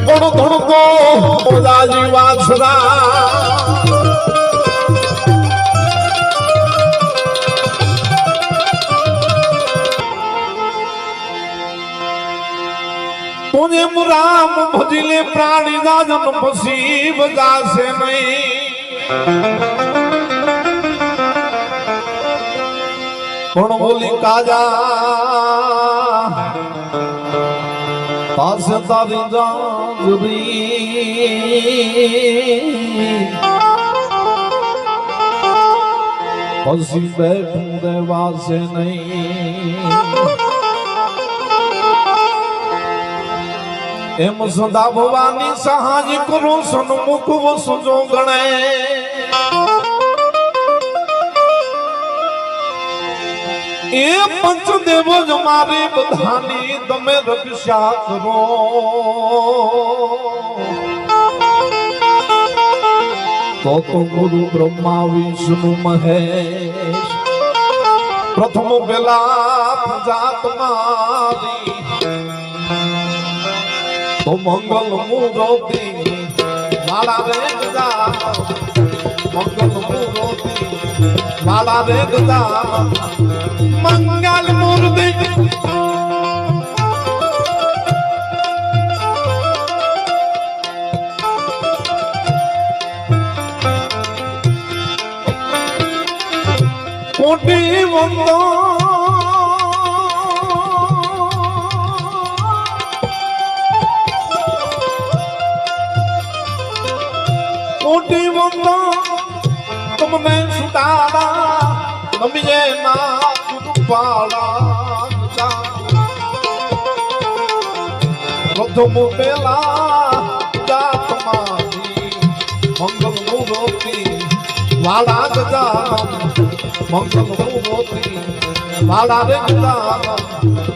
થોડો ધડકો ઓદાજી વાછરા તુને રામ ભજલે પ્રાણી દાજન પછી બજાશે નહીં પણ બોલી કાજા પાસે તારી જાજરી પછી બેઠું રહેવાશે નહીં એમ સદા ભવાની સહાજ કરો સન્મુખ વસજો ગણે એ પંચદેવ જ મારી બધાની તમે રક્ષા કરો તો ગુરુ બ્રહ્મા વિષ્ણુ મહેશ પ્રથમ પેલા જાત મારી તો મંગલ મૂર્તિ માળા રે ગજા મંગલ મૂર્તિ માળા રે ગજા મંગલ મૂર્તિ કોટી વંદો કોટી વંદો તમને સુટાડા નમીએ ના પાડા પ્રથમ પેલા જાત મારી મંગલ મૂર્તિ વાળા ગજા મંગલ મૂર્તિ વાળા રે ગજા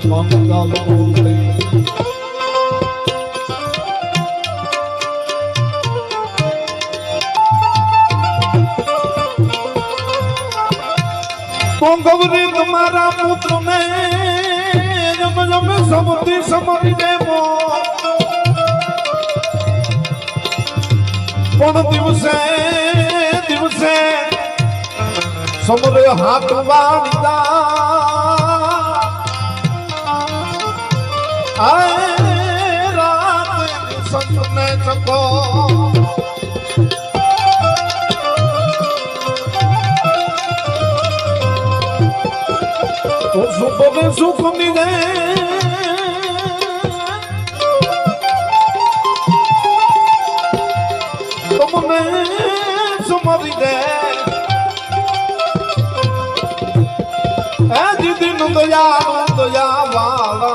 મંગલ મૂર્તિ ગૌરી તમારા પુત્ર ને જમ જમ સમૃદ્ધિ સમરી દે પણ દિવસે દિવસે સમરે હાથ વાળીદા આય રાત સંતને ચકો સુખને સુખ મિલે તમને સુમરી દે એ દીદી નું દયા વાળા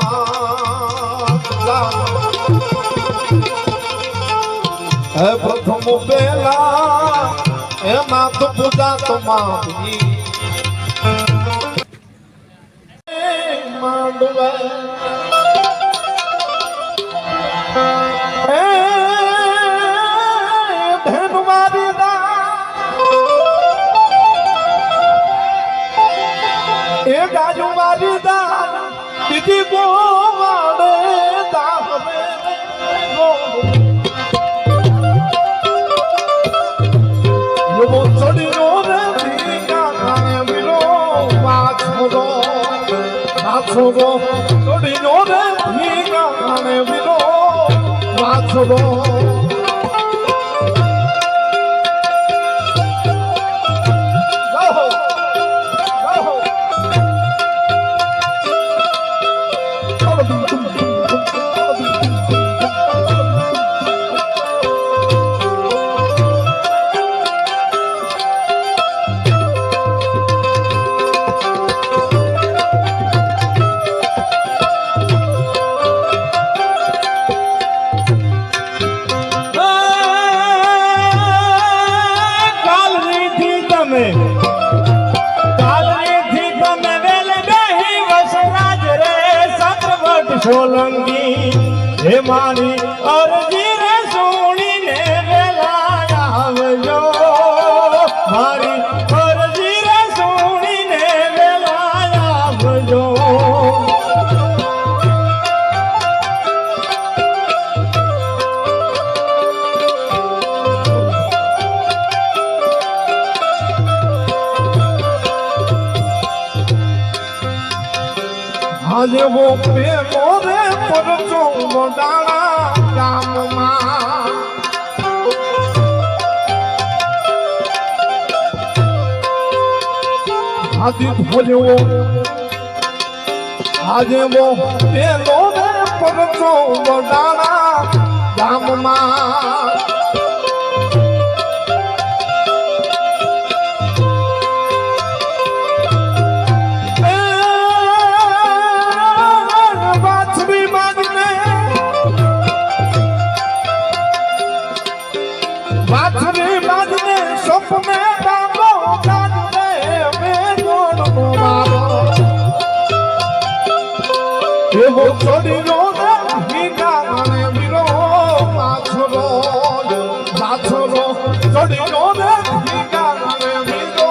એ પ્રથમ પેલા એ નાથ પૂજા તમારી ગાજુ મારી દાન દીદી ગોવાડે દાહમે યો ચડીનો રે ભીગા ખાને મિલો પાછો ચડીનો રે ભીગા ખાને મિલો પાછો સોલંગી હે મારી અરજી રે સોણીને વેલા આવજો મારી અરજી રે સોણીને વેલા આવજો આજે વો પેલો રે પરચો મોડાળા ગામમાં આદિ ભોજવો આજે વો પેલો રે પરચો મોડાળા ગામમાં એવો છોડીનો વીરાને વીરો માછરો છોડીનો વીરાને વીરો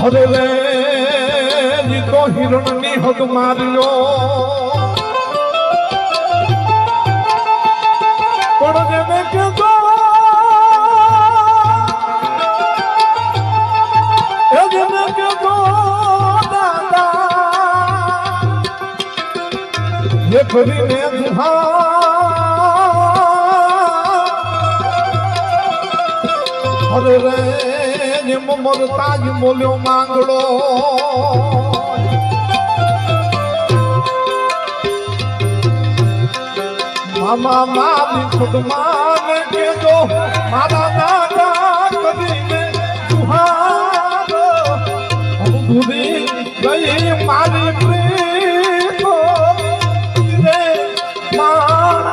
હરે રે તો હિરણની હદ માર્યો પણ જેને કીધો જેને કીધો દાદા એ કરીને હરે રે મરતા જ મોલ્યો માંગડો મામા મારી ખુદમાં કેજો મારા દાદા કરીને સુહાગ ભૂલી ગઈ મારી પ્રીત રે મારા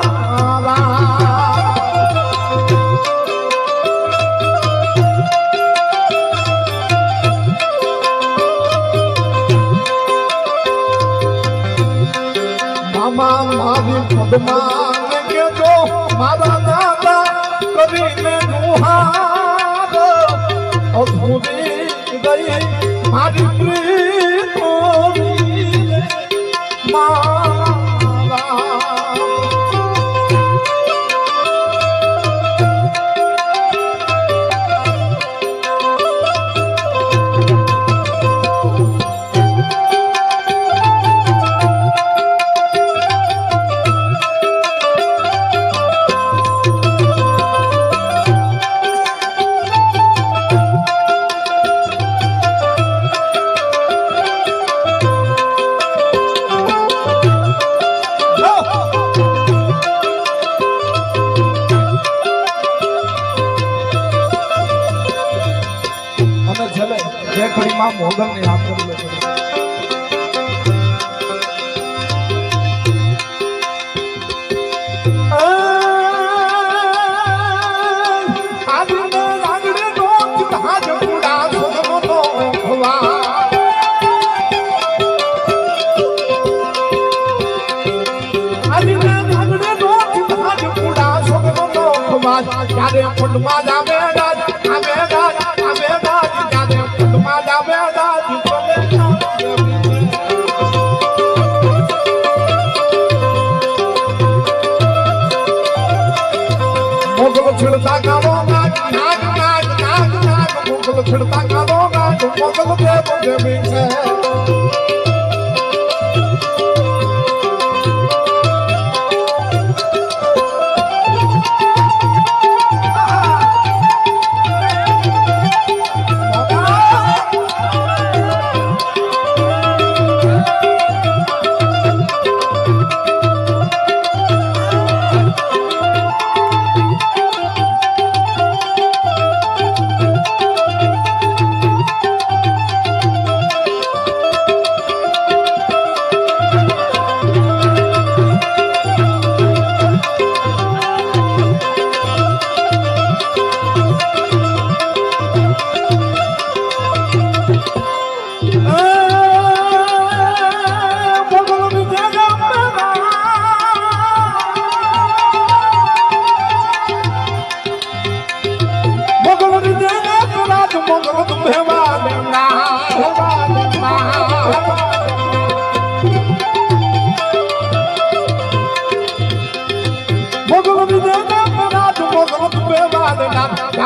મારી પદમાં કેજો મારા દાદા કરીને દુહાર અધૂરી ગઈ મારી પ્રીત મારા મોગલ ને યાદ કરી લો ક્યારે ફૂટમાં જાવે રાજ આવે રાજ આવે રાજ ક્યારે ફૂટમાં જાવે રાજ મોગલ છિડતા ગાવો નાગ નાગ નાગ નાગ નાગ મોગલ છિડતા ગાવો નાગ મોગલ દેવ દેવી છે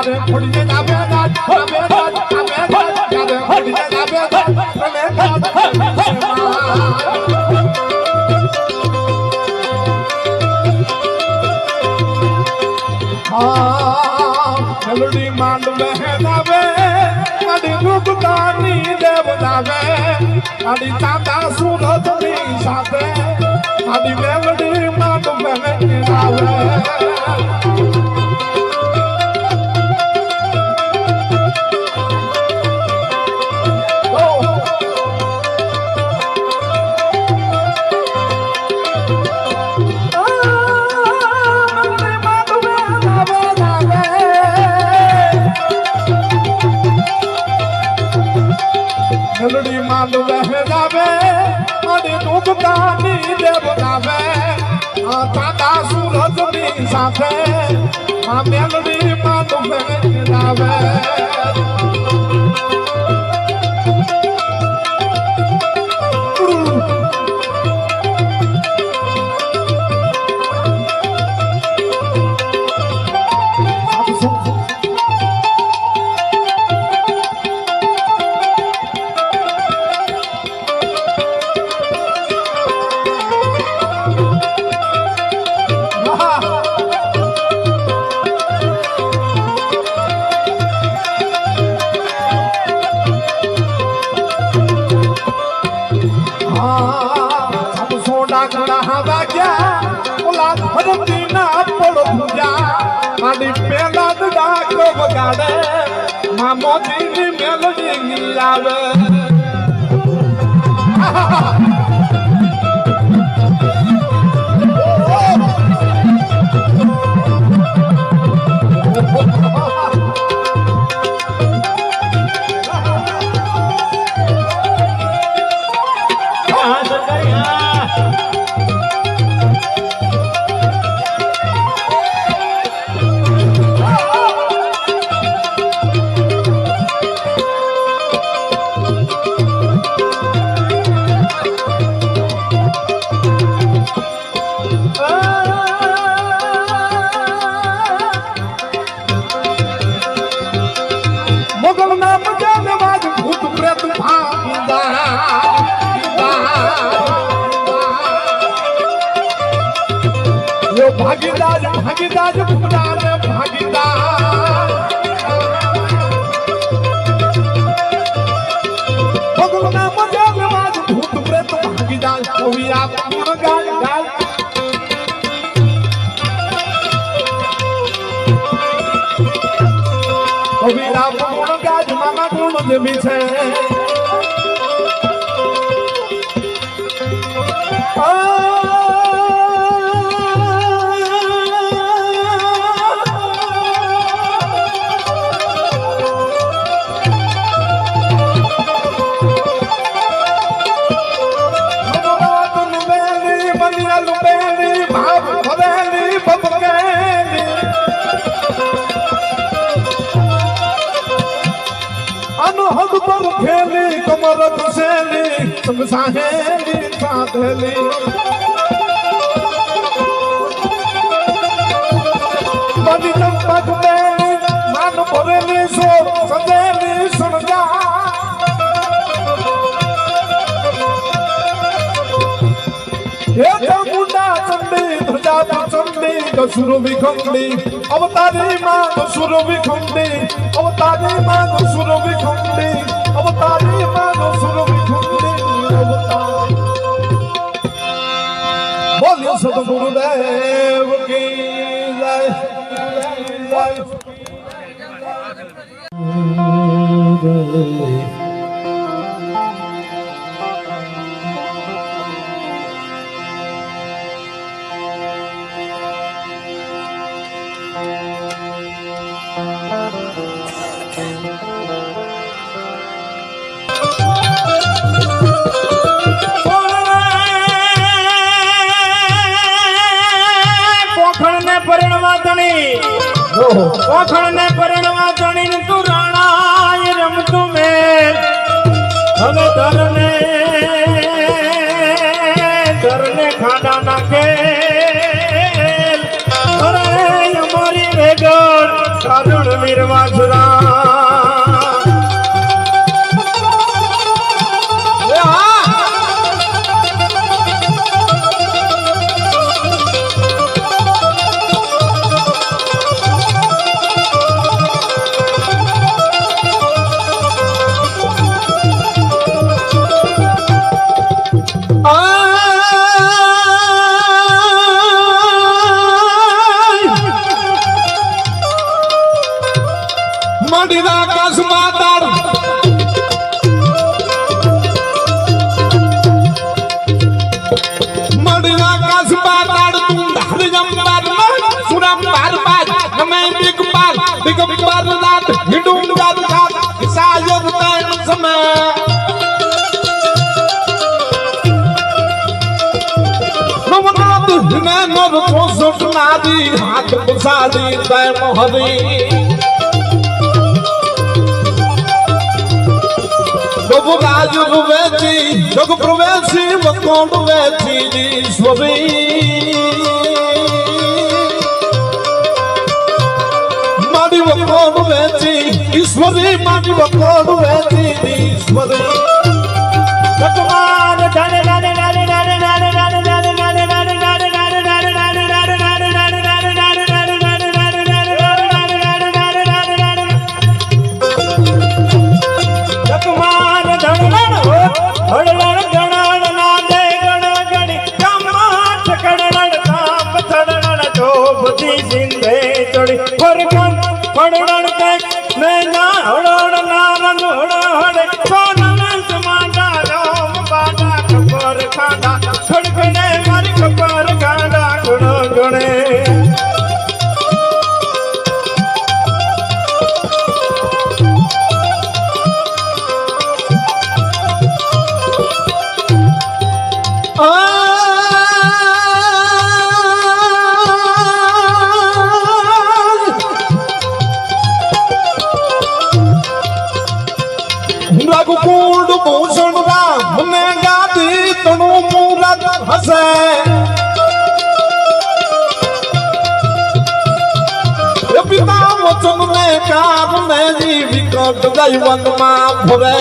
કારે ફોડીને જાવે જાત જાવે જાત જાવે જાત કારે ફોડીને જાવે જાત અને જાત મેલડી માંડવે જાવે આડી રૂપદાની દેવ જાવે આડી ચાંદા સુરતની સાથે આડી મેલડી માંડવે જાવે મેલડી માંડવે જાવે અને દુઃખદાની દેવ જાવે આ ચાંદા સુરજની સાથે આ મેલડી માંડવે જાવે પેલા ડાકો વગાડે મામોજીની મેલડી આવે ભાગીદાર ભાગીદાર પુરાણ ભાગીદાર ભગવાન મજામાં ભૂત પ્રેત ભાગીદાર કોઈ આ ગુણ ગાય ગાય કોઈ આ ગુણ ગાય મામા ગુણ દેવી છે खेली कमर घुसेली तुम साहेली साधेली बनी चंपक बेली मान भरेली सो सजेली सुन जा ये मुंडा चंडी ध्वजा चंडी कसुर विखंडी अवतारी मां कसुर विखंडी अवतारी मां कसुर विखंडी अवतारी मानो सुर विखंडी अवतार बोलिए सतगुरुदेव की जय ઓખણ ને પરણવા જણીને તું રાણાય રમતું મેલ હવે ધરને ખાડા નાખે અરે અમારી વેગળ કાજળ વીરવા મડીના આકાશમાં તાર મડીના આકાશમાં તાર તું ધાર જંબાર સુરમ બાર બાજ નમે દિગંબર રાત હિડું ગાર ખાત સાયર તૈન સમય નવનાથ હિમે નર પોસટ નાદી હાથ પસાડી તૈન હરી રઘુરાજ રૂવેચી જગ પ્રવેશી વકોંડ વેચી ઈશ્વરી મારી વકોંડ વેચી ઈશ્વરી મારી વકોંડ વેચી ઈશ્વરી ભગવાન ધન ધન ધન ધન ધન ધન ધન રઘુકુંડ ભૂષણ રામ ને ગાદી તણું મૂરત હસે પિતા વચન ને કારણે વિકટ દૈવન માં ફરે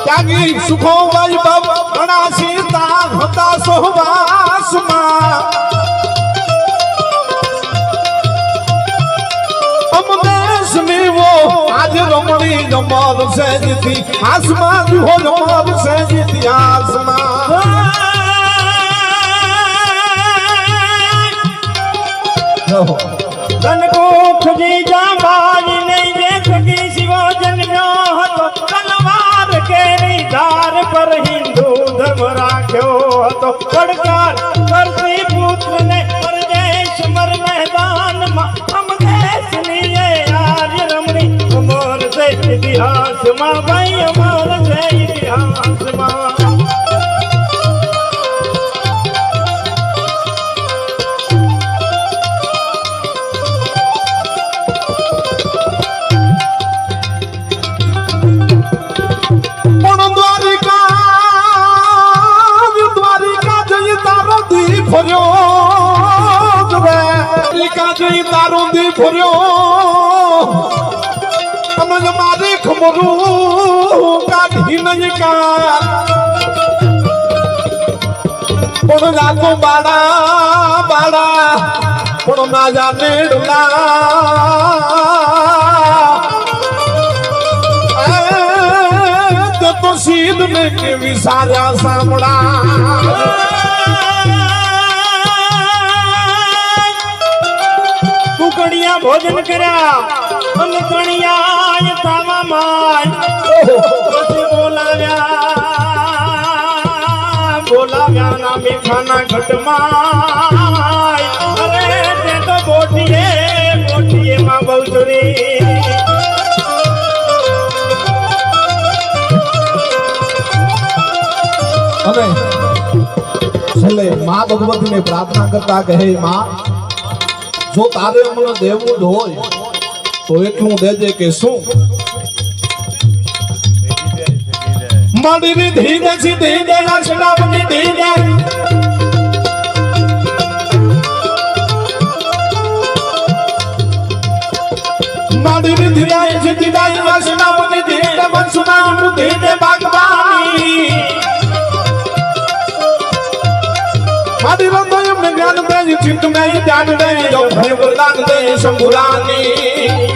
ત્યાગી સુખો વૈભવ ઘણા સીતા હતા સહવાસમાં वो आज रमणी जमाल से जीती आसमान हो जमाल से जीती आसमान तन को खुजी जाबाज नहीं दे सकी शिवो जन्म्यो હતો તલવાર કેરી ધાર પર હિન્દુ ધર્મ રાખ્યો હતો પડકાર કરતી પુત્ર ને પરદેશ મર મેદાનમાં હમ દેશની इतिहास मां भाई अमर से इतिहास मां द्वारिका जय तारो दी फर्यो द्वारिका जय तारो दी फर्यो तमज मारे खमरू काढ़ी नहीं का पण जातो बाड़ा बाड़ा पण ना जाने डुला तो सीध में के विसारा सामड़ा कुकड़िया भोजन करा हम कणिया थावा माय बोलाव्या ना में खाना घट माय अरे ते तो बोटिए मां बहुचरी अरे छले मां भगवती ने प्रार्थना करता कहे मां जो तारे अमल देवू ज होय तो એટલું દેજે કે શું મડીની ધીરે સીધી દે અષ્ટાવની ધીરે મડીની ધીરે સીધી દે અષ્ટાવની ધીરે વંશના ધીરે ભગવાની મડી રંદય મે જ્ઞાન દે ચિંત મે જાન દે જો ભય વરદાન દે શંભુરાની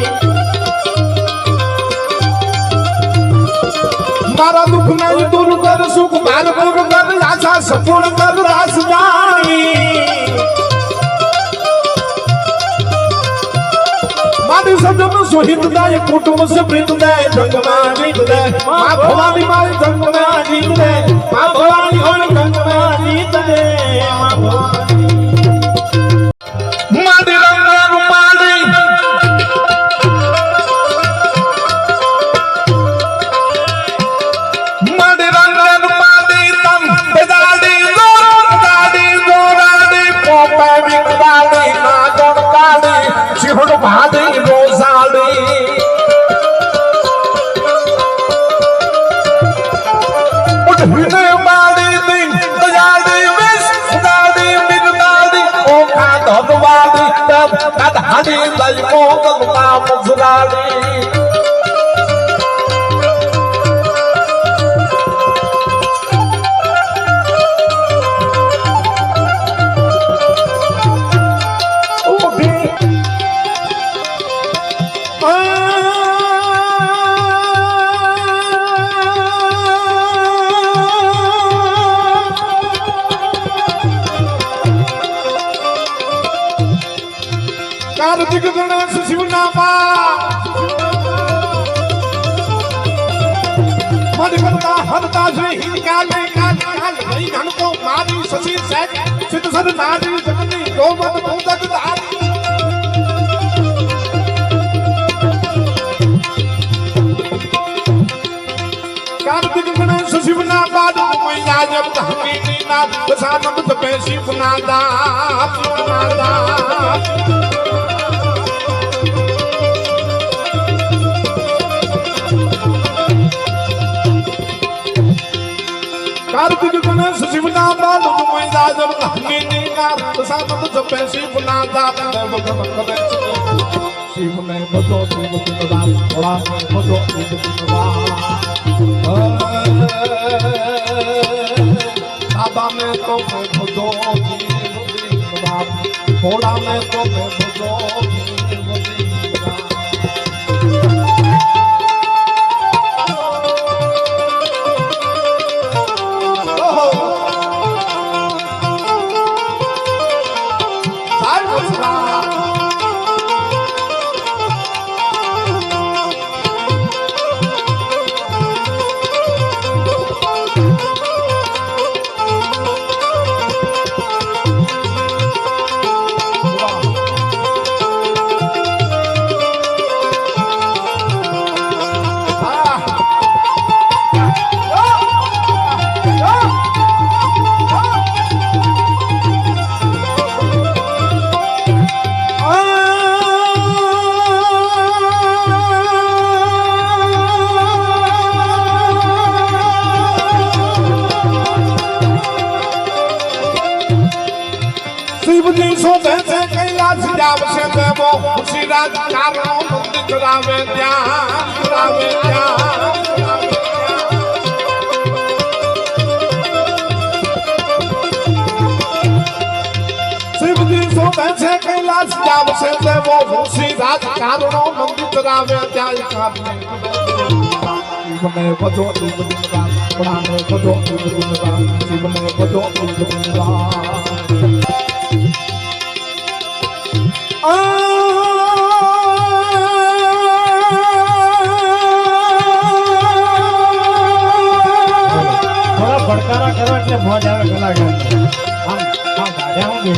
मारा दुख नहीं दूर कर सुख मार पूर्ण कर आशा संपूर्ण कर रास जानी सुहित दाय कुटुंब से प्रीत दे जंग में जीत दे मां भवानी माई जंग में जीत दे मां भवानी और जंग में जीत दे मां भवानी माडी रंग रूपाली माडी रंग रूपाली तम बेदाडी जोराडी पोपे विकदाडी ना जोड़काडी शिहुड़ भाडी रोजाडी उठ हिने माडी दिन दयाडी विश दाडी मिरदाडी ओखा धगवाडी तब कदहाडी लई मोगल का मुजराडी कार्तिक गणेश शिवनामा मधुकरता हरता श्री हिंकाल काल घन को मारी शशि सैक सिद्ध सद नारी जगनी गोमत भूतक धारी कार्तिक गणेश शिवनामा मैया जब धमी ना बसानम पे शिवनादा नादा कार्तिक गणेश शिवनादा मैया जब धमी ना बसानम पे शिवनादा शिव में भजो शिव गुणदा थोड़ा में भजो शिव गुणदा दादा में तो मैं भजो शिव गुणदा थोड़ा में तो मैं भजो शिव गुणदा शिवजी सो जैसे कैलाश जाव से देवो खुशी राज कारणों मुक्ति करावे ध्यान करावे ध्यान शिवजी सो जैसे कैलाश जाव से देवो खुशी राज कारणों मुक्ति करावे ध्यान शिवने बजो शिव गुणगा प्राणे बजो शिव गुणगा शिवने बजो शिव गुणगा थोड़ा फटकारा करो એટલે મોજ આવે કલાકાર આમ ગાડા હું ગઈ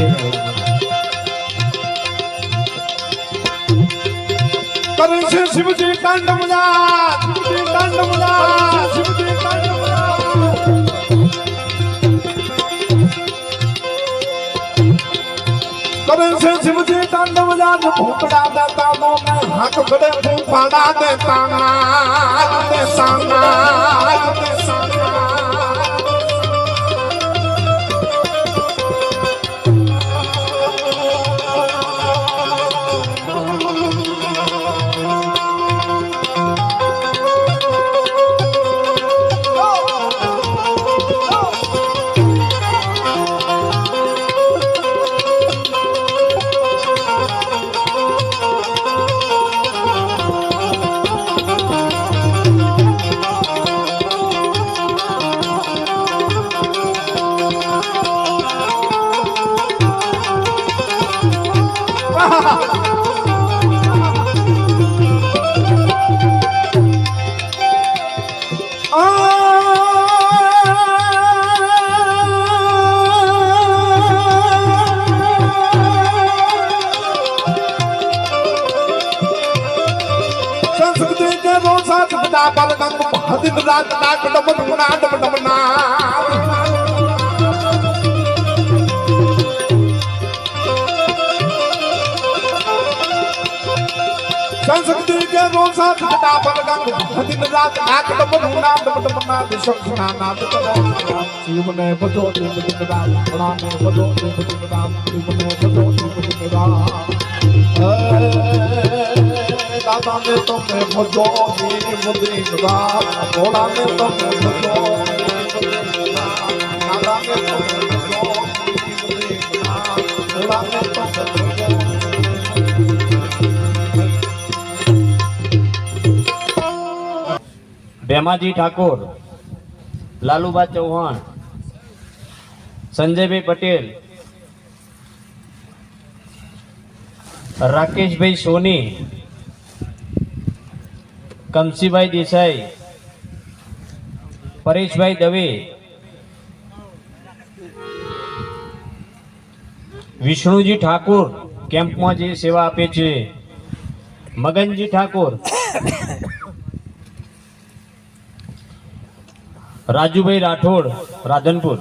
કરે છે શિવજી તાંડવના શિવજી તાંડવના શિવજી તાંડવના करे से शिवजी तांडवना भूपड़ा देता नो में हाथ खड़े भूपाड़ा देता ना देसाना देसाना દિન રાત નાક ડમના ડમના સંસ્કૃતિ કે રોસા થતા પલગંગ દિન રાત નાક ડમના ડમના દિશક્ષના નાદ કરો જીવને બજો દિન રાત પ્રાણે બજો દિન રાત જીવને બજો દિન રાત દાદા ને તમે બજો દિન રાત ભોળા ને તમે બજો દાદા ને તમે બજો દિન રાત ભોળા ને તમે બજો ભેમાજી ઠાકોર, લાલુબા ચૌહાણ, સંજયભાઈ પટેલ, રાકેશભાઈ સોની, કમસીભાઈ દેસાઈ, પરેશભાઈ દવે, વિષ્ણુજી ઠાકોર કેમ્પમાં જે સેવા આપે છે, મગનજી ઠાકોર, રાજુભાઈ રાઠોડ રાધનપુર,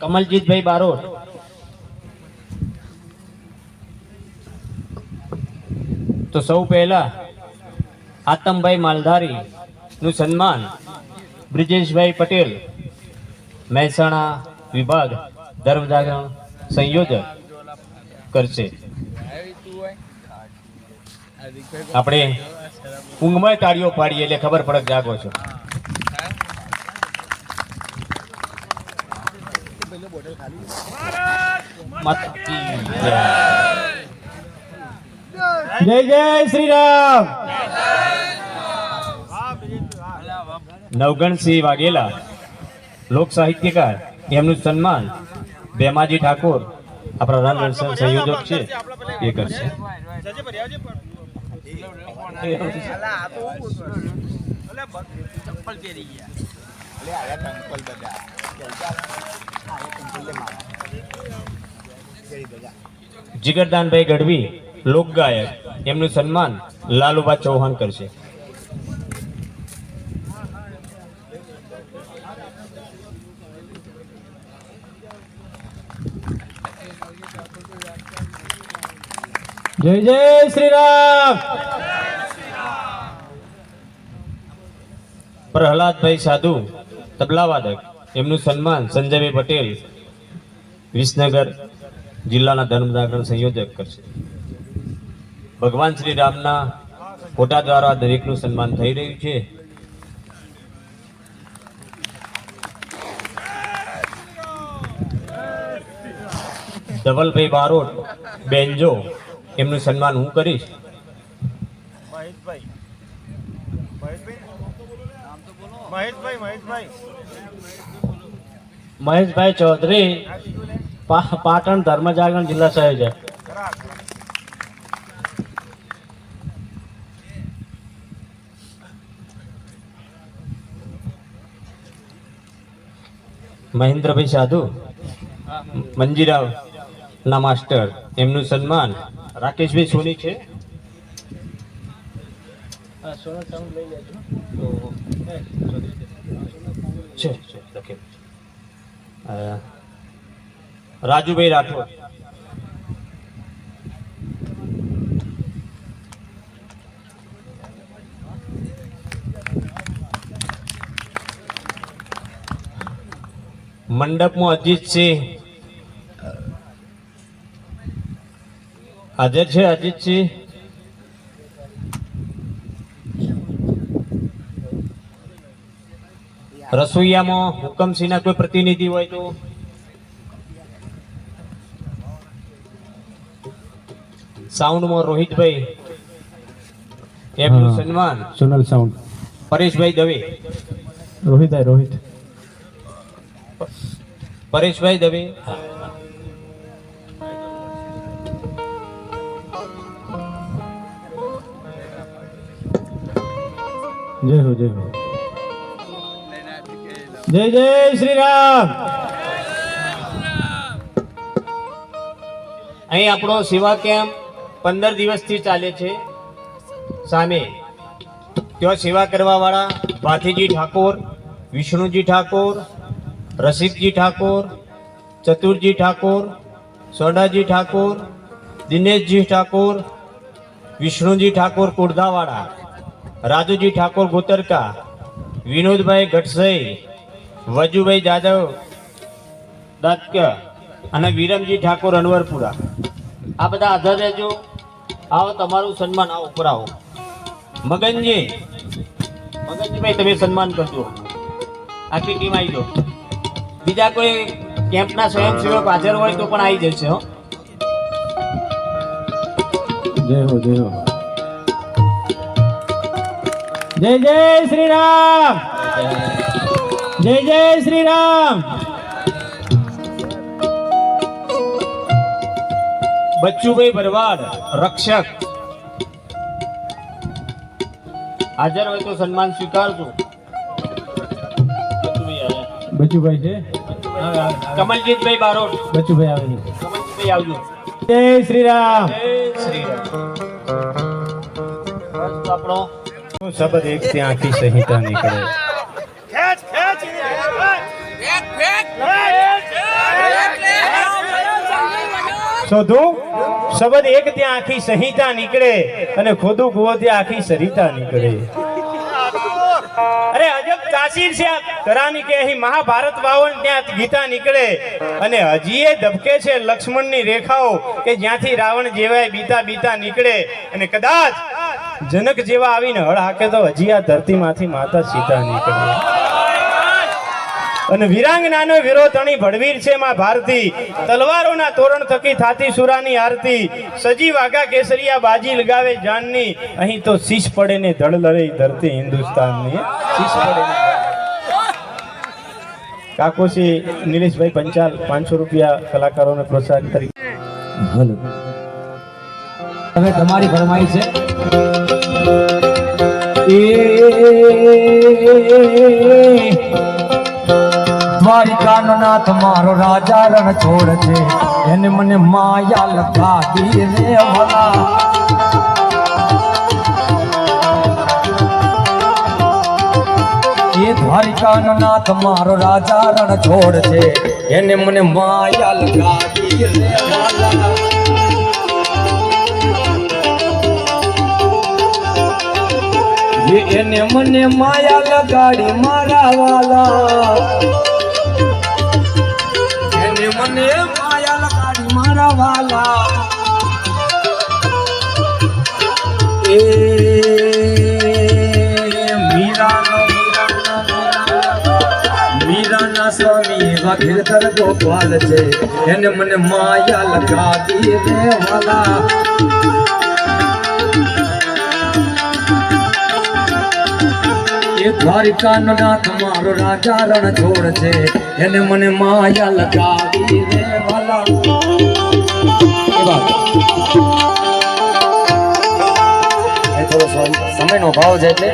કમલજીતભાઈ બારોટ, તો સૌ પહેલા આતમભાઈ માલધારી નું સન્માન બ્રિજેશભાઈ પટેલ, મહેસાણા વિભાગ ધર્મ જાગરણ સંયોજક કરશે. આપણે ઊંઘમાં તાળીઓ પાડીએ એટલે ખબર પડે જાગો છો. જય જય શ્રી રામ. નવગણસિંહ વાઘેલા લોક સાહિત્યકાર, એમનું સન્માન ભેમાજી ઠાકોર આપણા રન સંયોજક છે એ કરશે. જીગરદાનભાઈ ગઢવી લોક ગાયક, એમનું સન્માન લાલુબા ચૌહાણ કરશે. જય જય શ્રી રામ. પ્રહલાદભાઈ સાધુ તબલાવાદક, એમનું સન્માન સંજયભાઈ પટેલ વિસનગર જિલ્લાના ધર્મ જાગરણ સંયોજક કરશે. ભગવાન શ્રી રામના ફોટા દ્વારા દરેકનું સન્માન થઈ રહ્યું છે. ધવલભાઈ બારોટ બેન્જો, એમનું સન્માન હું કરીશ. મહેશભાઈ ચૌધરી પાટણ ધર્મ જાગરણ જિલ્લા સંયોજક. મહેન્દ્રભાઈ સાધુ મંજીરાવ ના માસ્ટર, એમનું સન્માન રાકેશભાઈ સોની છે. રાજુભાઈ રાઠોડ, મંડપમાં અજીતસિંહ હાજર છે. અજીતસિંહ રસોઈયામાં હુકમસિંહના કોઈ પ્રતિનિધિ હોય તો. સાઉન્ડમાં રોહિતભાઈ, એમનું સન્માન સોનલ સાઉન્ડ પરેશભાઈ દવે. રોહિત પરેશભાઈ દવે. જય હો જય જય શ્રી રામ. અહીં આપણો સેવા કેમ્પ 15 દિવસથી ચાલે છે. સામે ત્યાં સેવા કરવાવાળા ભાથીજી ઠાકોર, વિષ્ણુજી ઠાકોર, રસિકજી ઠાકોર, ચતુરજી ઠાકોર, સોડાજી ઠાકોર, દિનેશજી ઠાકોર, વિષ્ણુજી ઠાકોર કુર્ધાવાડા, રાજુજી ઠાકોર ગોતરકા, વિનોદભાઈ ગઢસઈ, વજુભાઈ જાદવ દાતકા અને વિરમજી ઠાકોર અનવરપુરા. આ બધા હાજર રહેજો. આવો તમારું સન્માન. આવો ઉપર આવો. મગનજીભાઈ તમે સન્માન કરજો. આખી ટીમ આવી જાઓ. બીજા કોઈ કેમ્પના સ્વયંસેવક હાજર હોય તો પણ આવી જશે. હો, જય હો જય હો. જય જય શ્રી રામ. જય જય શ્રી રામ. બચ્ચુભાઈ ભરવાડ રક્ષક હાજર હોય તો સન્માન સ્વીકારજો. બચુભાઈ છે. કમલજીતભાઈ બારોટ. બચુભાઈ આવે છે. કમલજીતભાઈ આવજો. જય શ્રી રામ. જય શ્રી રામ. બસ તો આપણો શબ્દ એક ત્યાંથી સંહિતા નીકળે. શોધું શબ્દ એક ત્યાં આખી સંહિતા નીકળે અને ખોદું કુવો ત્યાં આખી સરિતા નીકળે. અરે અજબ તાસીર છે આ કરાની કે અહીં મહાભારત વાવન ત્યાં ગીતા નીકળે અને હજી એ ધબકે છે લક્ષ્મણની રેખાઓ કે જ્યાંથી રાવણ જેવાય બીતા બીતા નીકળે અને કદાચ જનક જેવા આવીને હળ હાકે તો હજી આ ધરતીમાંથી માતા સીતા નીકળે. અને વિરાંગનાનો વિરોધણી ભડવીર છે માં ભારતી, તલવારોના તોરણ થકી થાતી સુરાની આરતી, સજી વાઘા કેસરિયા બાજી લગાવે જાનની, અહીં તો શીશ પડે ને ધડ લડે ધરતી હિન્દુસ્તાનની. શીશ પડે ને કાકોશી નિલેશભાઈ પંચાલ 500 રૂપિયા કલાકારોને પ્રોત્સાહન કરી. હલો, હવે તમારી ફરમાઈશ છે. દ્વારિકાનો નાથ મારો રાજા રણ છોડ છે, એને મને માયા લખાવી રે ભલા. એ દ્વારિકાનો નાથ મારો રાજા રણ છોડ છે, એને મને માયા લખાવી રે ભલા. એને મને માયા લગાડી મારા વાલા, એને મને માયા લગાડી મારા વાલા. એ મીરાના સ્વામી એવા કીર્તન ગોપાલ છે, એને મને માયા લગાડી રે વાલા. એ દ્વારિકાનો નાથ મારો રાજા રણ છોડ છે, એને મને માયા લગાવી રે વાલા. એ થોડો સમયનો ભાવ છે એટલે